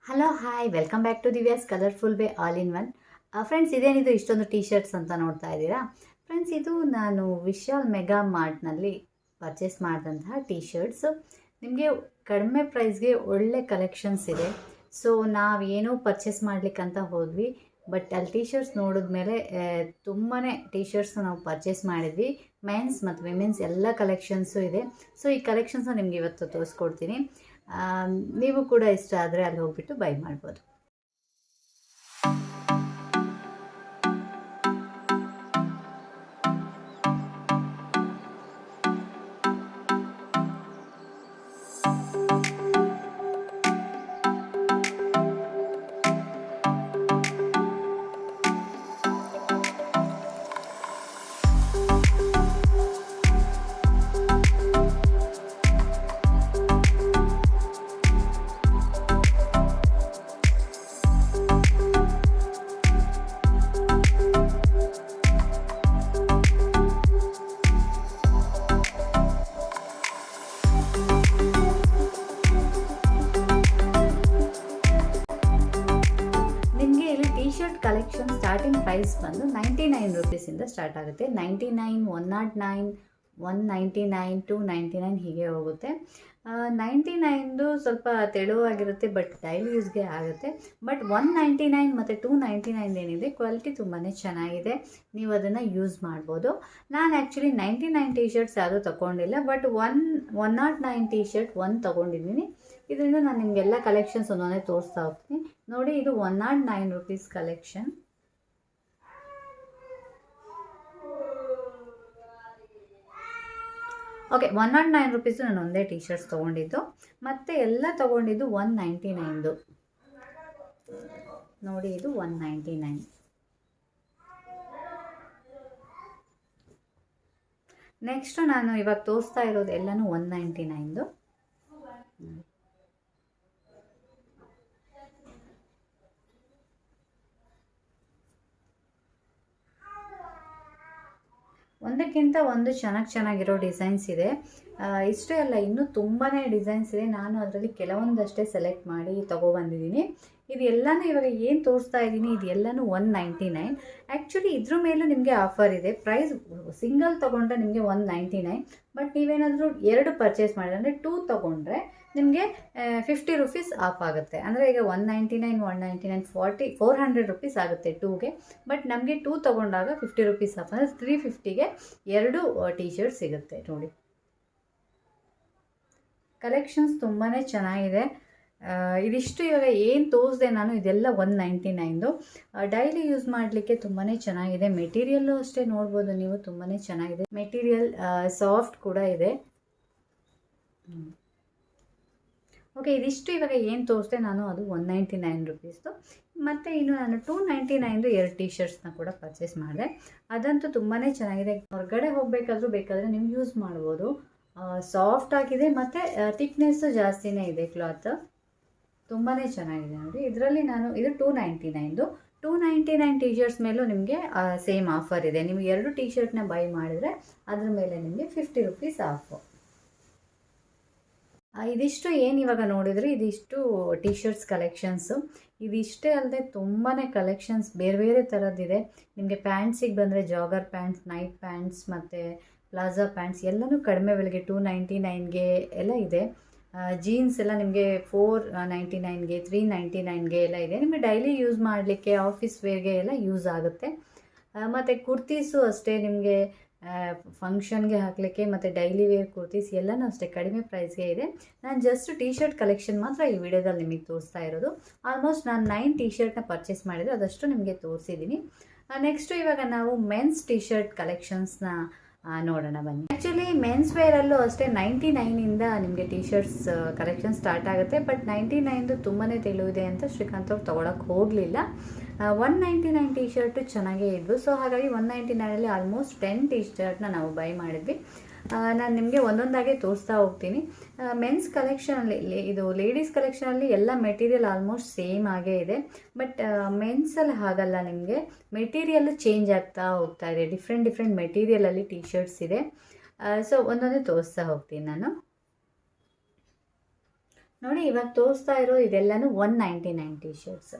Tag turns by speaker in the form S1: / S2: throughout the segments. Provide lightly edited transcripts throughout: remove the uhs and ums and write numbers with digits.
S1: Hello hi welcome back to Divya's colourful way all in one. Friends, ಇದೇನಿದು ಇಷ್ಟೊಂದು T shirts ಅಂತ ನೋಡ್ತಾ ಇದ್ದೀರಾ? ಫ್ರೆಂಡ್ಸ್, ಇದು ನಾನು ವಿಶಾಲ್ ಮೆಗಾ ಮಾರ್ಟ್ನಲ್ಲಿ ಪರ್ಚೇಸ್ ಮಾಡಿದಂತಹ ಟೀ ಶರ್ಟ್ಸ್. ನಿಮಗೆ ಕಡಿಮೆ ಪ್ರೈಸ್ಗೆ ಒಳ್ಳೆ ಕಲೆಕ್ಷನ್ಸ್ ಇದೆ. ಸೊ ನಾವೇನೋ ಪರ್ಚೇಸ್ ಮಾಡಲಿಕ್ಕಂತ ಹೋದ್ವಿ, ಬಟ್ ಅಲ್ಲಿ ಟೀ ಶರ್ಟ್ಸ್ ನೋಡಿದ್ಮೇಲೆ ತುಂಬಾ ಟೀ ಶರ್ಟ್ಸ್ ನಾವು ಪರ್ಚೇಸ್ ಮಾಡಿದ್ವಿ. ಮೆನ್ಸ್ ಮತ್ತು ವಿಮೆನ್ಸ್ ಎಲ್ಲ ಕಲೆಕ್ಷನ್ಸು ಇದೆ. ಸೊ ಈ ಕಲೆಕ್ಷನ್ಸ್ನ ನಿಮ್ಗೆ ಇವತ್ತು ತೋರಿಸ್ಕೊಡ್ತೀನಿ. ನೀವು ಕೂಡ ಇಷ್ಟ ಆದರೆ ಅಲ್ಲಿ ಹೋಗ್ಬಿಟ್ಟು ಬೈ ಮಾಡ್ಬೋದು. ಕಲೆಕ್ಷನ್ ಸ್ಟಾರ್ಟಿಂಗ್ ಪ್ರೈಸ್ ಬಂದು 99 ರೂಪೀಸಿಂದ ಸ್ಟಾರ್ಟ್ ಆಗುತ್ತೆ. 99, 109, 199, 299 ಹೀಗೆ ಹೋಗುತ್ತೆ. 99ದು ಸ್ವಲ್ಪ ತೆಳುವಾಗಿರುತ್ತೆ, ಬಟ್ ಡೈಲಿ ಯೂಸ್ಗೆ ಆಗುತ್ತೆ. ಬಟ್ 199 ಮತ್ತು 299 ಏನಿದೆ, ಕ್ವಾಲಿಟಿ ತುಂಬಾ ಚೆನ್ನಾಗಿದೆ, ನೀವು ಅದನ್ನು ಯೂಸ್ ಮಾಡ್ಬೋದು. ನಾನು ಆ್ಯಕ್ಚುಲಿ 99 ಟೀ ಶರ್ಟ್ಸ್ ಯಾವುದೂ ತೊಗೊಂಡಿಲ್ಲ, ಬಟ್ 109 ಟೀ ಶರ್ಟ್ ತೊಗೊಂಡಿದ್ದೀನಿ. ಇದರಿಂದ ನಾನು ನಿಮಗೆಲ್ಲ ಕಲೆಕ್ಷನ್ಸ್ ಒಂದೊಂದೇ ತೋರಿಸ್ತಾ ಹೋಗ್ತೀನಿ. ನೋಡಿ, ಇದು 109 ರೂಪೀಸ್ ಕಲೆಕ್ಷನ್. ಓಕೆ, 109 ರೂಪೀಸು ನಾನು ಒಂದೇ ಟೀ ಶರ್ಟ್ಸ್ ತೊಗೊಂಡಿದ್ದು, ಮತ್ತು ಎಲ್ಲ ತೊಗೊಂಡಿದ್ದು 199ದು. ನೋಡಿ, ಇದು 199. ನೆಕ್ಸ್ಟು ನಾನು ಇವಾಗ ತೋರಿಸ್ತಾ ಇರೋದು ಎಲ್ಲನೂ 199ದು. ಒಂದಕ್ಕಿಂತ ಒಂದು ಚೆನ್ನಾಗಿರೋ ಡಿಸೈನ್ಸ್ ಇದೆ. ಇಷ್ಟೇ ಅಲ್ಲ, ಇನ್ನೂ ತುಂಬಾ ಡಿಸೈನ್ಸ್ ಇದೆ. ನಾನು ಅದರಲ್ಲಿ ಕೆಲವೊಂದಷ್ಟೇ ಸೆಲೆಕ್ಟ್ ಮಾಡಿ ತೊಗೊಬಂದಿದ್ದೀನಿ. ಇದು ಎಲ್ಲನೂ ಇವಾಗ ಏನು ತೋರಿಸ್ತಾ ಇದ್ದೀನಿ, ಇದು ಎಲ್ಲನೂ 199. ಆ್ಯಕ್ಚುಲಿ ಇದ್ರ ಮೇಲೂ ನಿಮಗೆ ಆಫರ್ ಇದೆ. ಪ್ರೈಸ್ ಸಿಂಗಲ್ ತೊಗೊಂಡ್ರೆ ನಿಮಗೆ 199, ಬಟ್ ನೀವೇನಾದರೂ 2 ಪರ್ಚೇಸ್ ಮಾಡಿದ್ರೆ, ಅಂದರೆ 2 ತೊಗೊಂಡ್ರೆ ನಿಮಗೆ 50 ರೂಪೀಸ್ ಆಫ್ ಆಗುತ್ತೆ. ಅಂದರೆ ಈಗ 199, 199, 400 ರೂಪೀಸ್ ಆಗುತ್ತೆ 2ಗೆ. ಬಟ್ ನಮಗೆ 2 ತೊಗೊಂಡಾಗ 50 ರೂಪೀಸ್ ಆಫ್, ಅಂದರೆ 350ಗೆ 2 ಟೀ ಶರ್ಟ್ ಸಿಗುತ್ತೆ. ನೋಡಿ, ಕಲೆಕ್ಷನ್ಸ್ ತುಂಬಾ ಚೆನ್ನಾಗಿದೆ. ಇದಿಷ್ಟು ಇವಾಗ ಏನು ತೋರಿಸಿದೆ ನಾನು, ಇದೆಲ್ಲ 199ದು. ಡೈಲಿ ಯೂಸ್ ಮಾಡಲಿಕ್ಕೆ ತುಂಬಾ ಚೆನ್ನಾಗಿದೆ. ಮೆಟೀರಿಯಲ್ಲು ಅಷ್ಟೇ ನೋಡ್ಬೋದು ನೀವು, ತುಂಬಾ ಚೆನ್ನಾಗಿದೆ. ಮೆಟೀರಿಯಲ್ ಸಾಫ್ಟ್ ಕೂಡ ಇದೆ. ಓಕೆ, ಇದಿಷ್ಟು ಇವಾಗ ಏನು ತೋರಿಸಿದೆ ನಾನು, ಅದು 199 ರೂಪೀಸ್ದು. ಮತ್ತು ಇನ್ನು ನಾನು 299ದು 2 ಟೀ ಶರ್ಟ್ಸ್ನ ಕೂಡ ಪರ್ಚೇಸ್ ಮಾಡಿದೆ. ಅದಂತೂ ತುಂಬಾ ಚೆನ್ನಾಗಿದೆ. ಹೊರಗಡೆ ಹೋಗಬೇಕಾದ್ರೂ ಬೇಕಾದರೆ ನೀವು ಯೂಸ್ ಮಾಡ್ಬೋದು. ಸಾಫ್ಟ್ ಆಗಿದೆ, ಮತ್ತು ಥಿಕ್ನೆಸ್ಸು ಜಾಸ್ತಿನೇ ಇದೆ. ಕ್ಲಾತ್ ತುಂಬಾ ಚೆನ್ನಾಗಿದೆ. ನೋಡಿ, ಇದರಲ್ಲಿ ನಾನು ಇದು 299ದು. 299 ಟೀ ಶರ್ಟ್ಸ್ ಮೇಲೂ ನಿಮಗೆ ಸೇಮ್ ಆಫರ್ ಇದೆ. ನೀವು 2 ಟೀ ಶರ್ಟ್ನ ಬೈ ಮಾಡಿದ್ರೆ ಅದ್ರ ಮೇಲೆ ನಿಮಗೆ 50 ರೂಪೀಸ್ ಆಫು. ಇದಿಷ್ಟು ಏನು ಇವಾಗ ನೋಡಿದರೆ, ಇದಿಷ್ಟು ಟೀ ಶರ್ಟ್ಸ್ ಕಲೆಕ್ಷನ್ಸು. ಇದಿಷ್ಟೇ ಅಲ್ಲದೆ ತುಂಬಾ ಕಲೆಕ್ಷನ್ಸ್ ಬೇರೆ ಥರದ್ದಿದೆ. ನಿಮಗೆ ಪ್ಯಾಂಟ್ಸಿಗೆ ಬಂದರೆ ಜಾಗರ್ ಪ್ಯಾಂಟ್ಸ್, ನೈಟ್ ಪ್ಯಾಂಟ್ಸ್ ಮತ್ತು ಪ್ಲಾಜಾ ಪ್ಯಾಂಟ್ಸ್ ಎಲ್ಲನೂ ಕಡಿಮೆ ಬೆಲೆಗೆ 299ಗೆ ಎಲ್ಲ ಇದೆ. ಜೀನ್ಸ್ ಎಲ್ಲ ನಿಮಗೆ 499ಗೆ, 399ಗೆ ಎಲ್ಲ ಇದೆ. ನಿಮಗೆ ಡೈಲಿ ಯೂಸ್ ಮಾಡಲಿಕ್ಕೆ, ಆಫೀಸ್ ವೇರ್ಗೆ ಎಲ್ಲ ಯೂಸ್ ಆಗುತ್ತೆ. ಮತ್ತು ಕುರ್ತೀಸು ಅಷ್ಟೇ, ನಿಮಗೆ ಫಂಕ್ಷನ್ಗೆ ಹಾಕಲಿಕ್ಕೆ ಮತ್ತು ಡೈಲಿ ವೇರ್ ಕುರ್ತೀಸ್ ಎಲ್ಲನೂ ಅಷ್ಟೇ ಕಡಿಮೆ ಪ್ರೈಸ್ಗೆ ಇದೆ. ನಾನು ಜಸ್ಟ್ ಟೀ ಶರ್ಟ್ ಕಲೆಕ್ಷನ್ ಮಾತ್ರ ಈ ವಿಡಿಯೋದಲ್ಲಿ ನಿಮಗೆ ತೋರಿಸ್ತಾ ಇರೋದು. ಆಲ್ಮೋಸ್ಟ್ ನಾನು 9 ಟೀ ಶರ್ಟ್ನ ಪರ್ಚೇಸ್ ಮಾಡಿದರೆ ಅದಷ್ಟು ನಿಮಗೆ ತೋರಿಸಿದ್ದೀನಿ. ನೆಕ್ಸ್ಟು ಇವಾಗ ನಾವು ಮೆನ್ಸ್ ಟೀ ಶರ್ಟ್ ಕಲೆಕ್ಷನ್ಸ್ನ ನೋಡೋಣ ಬನ್ನಿ. ಆ್ಯಕ್ಚುಲಿ ಮೆನ್ಸ್ ವೇರಲ್ಲೂ ಅಷ್ಟೇ 99ಇಂದ ನಿಮಗೆ ಟೀ ಶರ್ಟ್ಸ್ ಕಲೆಕ್ಷನ್ ಸ್ಟಾರ್ಟ್ ಆಗುತ್ತೆ. ಬಟ್ 99ದು ತುಂಬಾ ತೆಳುವಿದೆ ಅಂತ ಶ್ರೀಕಾಂತ್ ಅವ್ರು ತೊಗೊಳಕ್ಕೆ ಹೋಗಲಿಲ್ಲ. 199 ಟೀ ಶರ್ಟು ಚೆನ್ನಾಗೇ ಇದ್ವು. ಸೊ ಹಾಗಾಗಿ 199ಅಲ್ಲಿ ಆಲ್ಮೋಸ್ಟ್ 10 ಟೀ ಶರ್ಟ್ನ ನಾವು ಬೈ ಮಾಡಿದ್ವಿ. ನಾನು ನಿಮಗೆ ಒಂದೊಂದಾಗೆ ತೋರಿಸ್ತಾ ಹೋಗ್ತೀನಿ. ಮೆನ್ಸ್ ಕಲೆಕ್ಷನಲ್ಲಿ, ಇದು ಲೇಡೀಸ್ ಕಲೆಕ್ಷನಲ್ಲಿ ಎಲ್ಲ ಮೆಟೀರಿಯಲ್ ಆಲ್ಮೋಸ್ಟ್ ಸೇಮ್ ಆಗೇ ಇದೆ. ಬಟ್ ಮೆನ್ಸಲ್ಲಿ ಹಾಗಲ್ಲ, ನಿಮಗೆ ಮೆಟೀರಿಯಲ್ ಚೇಂಜ್ ಆಗ್ತಾ ಹೋಗ್ತಾ ಇದೆ. ಡಿಫ್ರೆಂಟ್ ಮೆಟೀರಿಯಲಲ್ಲಿ ಟೀ ಶರ್ಟ್ಸ್ ಇದೆ. ಸೊ ಒಂದೊಂದೇ ತೋರಿಸ್ತಾ ಹೋಗ್ತೀನಿ ನಾನು. ನೋಡಿ ಇವಾಗ ತೋರಿಸ್ತಾ ಇರೋ ಇದೆಲ್ಲನೂ 199 ಟೀ ಶರ್ಟ್ಸ್.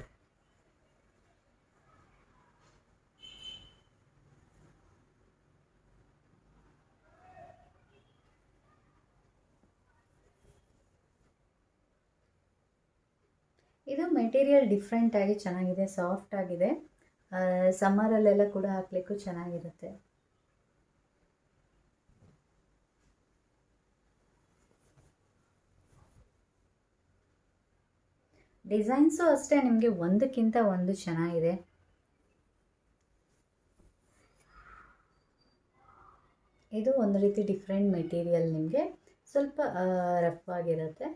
S1: ಇದು ಮೆಟೀರಿಯಲ್ ಡಿಫ್ರೆಂಟ್ ಆಗಿ ಚೆನ್ನಾಗಿದೆ, ಸಾಫ್ಟ್ ಆಗಿದೆ. ಸಮ್ಮರಲ್ಲೆಲ್ಲ ಕೂಡ ಹಾಕ್ಲಿಕ್ಕೂ ಚೆನ್ನಾಗಿರುತ್ತೆ. ಡಿಸೈನ್ಸು ಅಷ್ಟೇ ನಿಮಗೆ ಒಂದಕ್ಕಿಂತ ಒಂದು ಚೆನ್ನಾಗಿದೆ. ಇದು ಒಂದು ರೀತಿ ಡಿಫ್ರೆಂಟ್ ಮೆಟೀರಿಯಲ್, ನಿಮಗೆ ಸ್ವಲ್ಪ ರಫ್ ಆಗಿರುತ್ತೆ,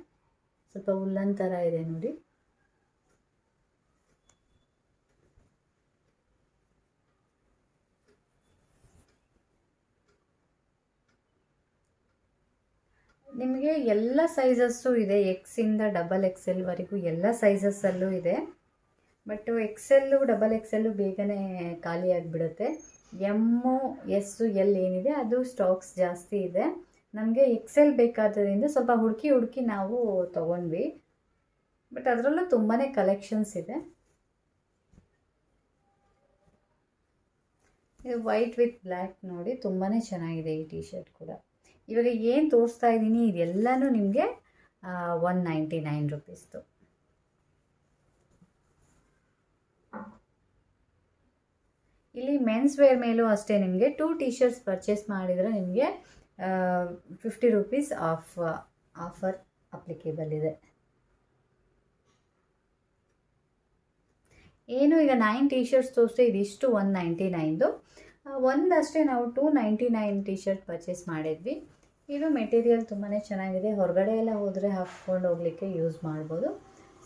S1: ಸ್ವಲ್ಪ ಉಲ್ಲನ್ ಥರ ಇದೆ ನೋಡಿ. ನಿಮಗೆ ಎಲ್ಲ ಸೈಜಸ್ಸು ಇದೆ, ಎಕ್ಸಿಂದ XXL ವರೆಗೂ ಎಲ್ಲ ಸೈಜಸ್ಸಲ್ಲೂ ಇದೆ. ಬಟ್ XL XXL ಬೇಗನೆ ಖಾಲಿ ಆಗಿಬಿಡುತ್ತೆ. ಎಮ್ಮು ಎಸ್ಸು ಎಲ್ ಏನಿದೆ ಅದು ಸ್ಟಾಕ್ಸ್ ಜಾಸ್ತಿ ಇದೆ. ನಮಗೆ XL ಬೇಕಾದ್ದರಿಂದ ಸ್ವಲ್ಪ ಹುಡುಕಿ ನಾವು ತೊಗೊಂಡ್ವಿ. ಬಟ್ ಅದರಲ್ಲೂ ತುಂಬಾ ಕಲೆಕ್ಷನ್ಸ್ ಇದೆ. ಇದು ವೈಟ್ ವಿತ್ ಬ್ಲ್ಯಾಕ್ ನೋಡಿ, ತುಂಬಾ ಚೆನ್ನಾಗಿದೆ ಈ ಟೀ ಶರ್ಟ್ ಕೂಡ. ಇವಾಗ ಏನು ತೋರಿಸ್ತಾ ಇದ್ದೀನಿ ಇದೆಲ್ಲನೂ ನಿಮಗೆ 199 ರುಪೀಸ್ದು. ಇಲ್ಲಿ ಮೆನ್ಸ್ ವೇರ್ ಮೇಲೂ ಅಷ್ಟೇ ನಿಮಗೆ 2 ಟೀ ಶರ್ಟ್ಸ್ ಪರ್ಚೇಸ್ ಮಾಡಿದರೆ ನಿಮಗೆ 50 ರುಪೀಸ್ ಆಫರ್ ಅಪ್ಲಿಕೇಬಲ್ ಇದೆ. ಏನು ಈಗ 9 ಟೀ ಶರ್ಟ್ಸ್ ತೋರಿಸ್ತು, ಇದಿಷ್ಟು 199ದು. ಒಂದಷ್ಟೇ ನಾವು 299 ಟೀ ಶರ್ಟ್ ಪರ್ಚೇಸ್ ಮಾಡಿದ್ವಿ. ಇದು ಮೆಟೀರಿಯಲ್ ತುಂಬಾ ಚೆನ್ನಾಗಿದೆ, ಹೊರಗಡೆ ಎಲ್ಲ ಹೋದರೆ ಹಾಕ್ಕೊಂಡು ಹೋಗಲಿಕ್ಕೆ ಯೂಸ್ ಮಾಡ್ಬೋದು.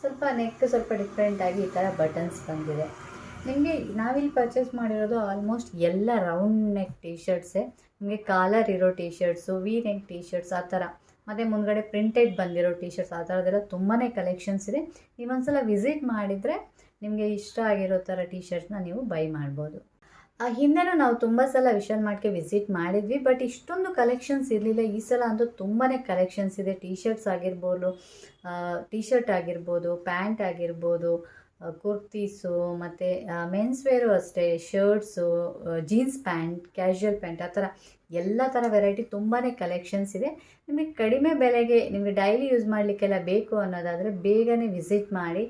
S1: ಸ್ವಲ್ಪ ನೆಕ್ ಸ್ವಲ್ಪ ಡಿಫ್ರೆಂಟಾಗಿ ಈ ಥರ ಬಟನ್ಸ್ ಬಂದಿದೆ. ನಿಮಗೆ ನಾವಿಲ್ಲಿ ಪರ್ಚೇಸ್ ಮಾಡಿರೋದು ಆಲ್ಮೋಸ್ಟ್ ಎಲ್ಲ ರೌಂಡ್ ನೆಕ್ ಟೀ ಶರ್ಟ್ಸೇ. ನಿಮಗೆ ಕಾಲರ್ ಇರೋ T shirts, V neck T shirts ಆ ಥರ, ಮತ್ತು ಮುಂದ್ಗಡೆ ಪ್ರಿಂಟೆಡ್ ಬಂದಿರೋ ಟೀ ಶರ್ಟ್ಸ್ ಆ ಥರದ್ದೆಲ್ಲ ತುಂಬಾ ಕಲೆಕ್ಷನ್ಸ್ ಇದೆ. ನೀವೊಂದ್ಸಲ ವಿಸಿಟ್ ಮಾಡಿದರೆ ನಿಮಗೆ ಇಷ್ಟ ಆಗಿರೋ ಥರ ಟೀ ಶರ್ಟ್ಸ್ನ ನೀವು ಬೈ ಮಾಡ್ಬೋದು. ಹಿಂದೆನೂ ನಾವು ತುಂಬ ಸಲ ವಿಶಾಲ್ ಮಾರ್ಟ್ಗೆ ವಿಸಿಟ್ ಮಾಡಿದ್ವಿ, ಬಟ್ ಇಷ್ಟೊಂದು ಕಲೆಕ್ಷನ್ಸ್ ಇರಲಿಲ್ಲ. ಈ ಸಲ ಅಂತೂ ತುಂಬಾ ಕಲೆಕ್ಷನ್ಸ್ ಇದೆ. ಟೀ ಶರ್ಟ್ಸ್ ಆಗಿರ್ಬೋದು, ಟೀ ಶರ್ಟ್ ಆಗಿರ್ಬೋದು, ಪ್ಯಾಂಟ್ ಆಗಿರ್ಬೋದು, ಕುರ್ತೀಸು, ಮತ್ತು ಮೆನ್ಸ್ ವೇರು ಅಷ್ಟೇ, shirts, jeans pant, casual pant ಆ ಥರ ಎಲ್ಲ ಥರ ವೆರೈಟಿ ತುಂಬಾ ಕಲೆಕ್ಷನ್ಸ್ ಇದೆ. ನಿಮಗೆ ಕಡಿಮೆ ಬೆಲೆಗೆ ನಿಮಗೆ ಡೈಲಿ ಯೂಸ್ ಮಾಡಲಿಕ್ಕೆಲ್ಲ ಬೇಕು ಅನ್ನೋದಾದರೆ ಬೇಗನೆ ವಿಸಿಟ್ ಮಾಡಿ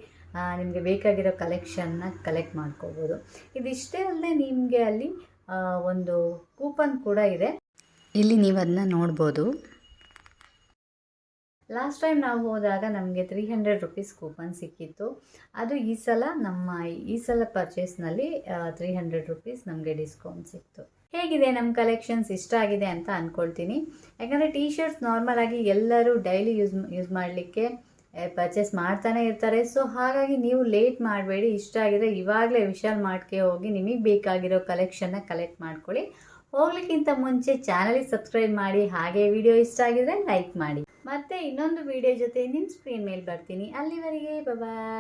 S1: ನಿಮಗೆ ಬೇಕಾಗಿರೋ ಕಲೆಕ್ಷನ್ನ ಕಲೆಕ್ಟ್ ಮಾಡ್ಕೋಬೋದು. ಇದಿಷ್ಟೇ ಅಲ್ಲದೆ ನಿಮಗೆ ಅಲ್ಲಿ ಒಂದು ಕೂಪನ್ ಕೂಡ ಇದೆ, ಇಲ್ಲಿ ನೀವು ಅದನ್ನ ನೋಡ್ಬೋದು. ಲಾಸ್ಟ್ ಟೈಮ್ ನಾವು ಹೋದಾಗ ನಮಗೆ 300 ರುಪೀಸ್ ಕೂಪನ್ ಸಿಕ್ಕಿತ್ತು. ಅದು ಈ ಸಲ ಪರ್ಚೇಸ್ನಲ್ಲಿ 300 ರುಪೀಸ್ ನಮಗೆ ಡಿಸ್ಕೌಂಟ್ ಸಿಕ್ತು. ಹೇಗಿದೆ ನಮ್ಮ ಕಲೆಕ್ಷನ್ಸ್? ಇಷ್ಟ ಆಗಿದೆ ಅಂತ ಅಂದ್ಕೊಳ್ತೀನಿ. ಯಾಕಂದರೆ ಟೀ ಶರ್ಟ್ಸ್ ನಾರ್ಮಲ್ ಆಗಿ ಎಲ್ಲರೂ ಡೈಲಿ ಯೂಸ್ ಮಾಡಲಿಕ್ಕೆ ಪರ್ಚೇಸ್ ಮಾಡ್ತಾನೆ ಇರ್ತಾರೆ. ಸೊ ಹಾಗಾಗಿ ನೀವು ಲೇಟ್ ಮಾಡಬೇಡಿ. ಇಷ್ಟ ಆಗಿದ್ರೆ ಇವಾಗಲೇ ವಿಶಾಲ್ ಮಾರ್ಟ್ಗೆ ಹೋಗಿ ನಿಮಗೆ ಬೇಕಾಗಿರೋ ಕಲೆಕ್ಷನ್ನ ಕಲೆಕ್ಟ್ ಮಾಡ್ಕೊಳ್ಳಿ. ಹೋಗ್ಲಿಕ್ಕಿಂತ ಮುಂಚೆ ಚಾನಲಿಗೆ ಸಬ್ಸ್ಕ್ರೈಬ್ ಮಾಡಿ, ಹಾಗೆ ವಿಡಿಯೋ ಇಷ್ಟ ಆಗಿದ್ರೆ ಲೈಕ್ ಮಾಡಿ. ಮತ್ತೆ ಇನ್ನೊಂದು ವಿಡಿಯೋ ಜೊತೆ ನಿಮ್ಮ ಸ್ಕ್ರೀನ್ ಮೇಲೆ ಬರ್ತೀನಿ. ಅಲ್ಲಿವರೆಗೆ ಬಾಯ್.